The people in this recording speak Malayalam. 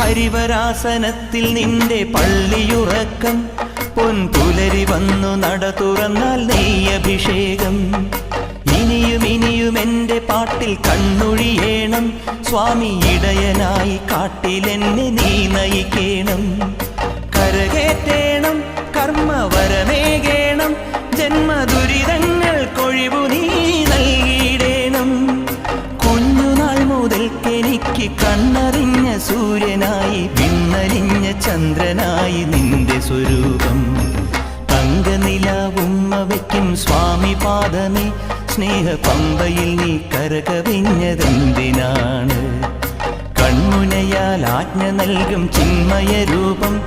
ഹരിവരാസനത്തിൽ നിന്റെ പള്ളിയുറക്കം പൊൻപുലരി വന്നു നട തുറന്നാൽ നെയ്യഭിഷേകം ഇനിയും ഇനിയും എൻ്റെ പാട്ടിൽ കണ്ണൊഴിയേണം സ്വാമി ഇടയനായി കാട്ടിലെന്നെ നീ നയിക്കേണം കരകേറ്റേണം കർമ്മവരമേകേണം ജന്മദുരിതങ്ങൾക്കൊഴിവു നീ നൽകിയിടേണം കുഞ്ഞുനാൾ മുതൽക്കെനിക്ക് കണ്ണറിഞ്ഞ സൂര്യനായി വിണ്ണലിഞ്ഞ ചന്ദ്രനായി നിന്റെ സ്വരൂപം തങ്കനിലാവുമ്മ വയ്ക്കും സ്വാമി പാദമേ സ്നേഹപമ്പയിൽ നീ കരകവിഞ്ഞതെന്തിനാണ് കൺമുനയാൽ ആജ്ഞ നൽകും ചിന്മയ രൂപം